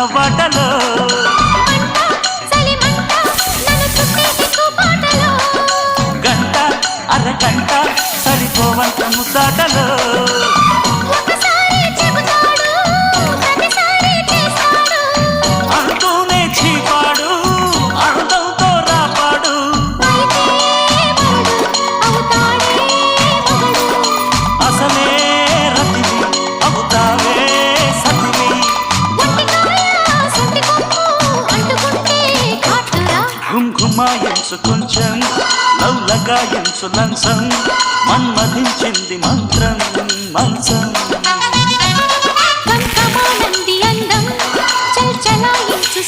వాటలో గంట అరగంట సరిపోవంత ముసాటలో అంటూనే చీపాడు అందంతో రాపాడు అసలే రతివి అవుతావే సతివి ఘుంఘుమాయించు కొంచెం లవ్లగాయించు లంచం మన్మధించింది మంత్రం మంచం అందం చల్ చలాయించు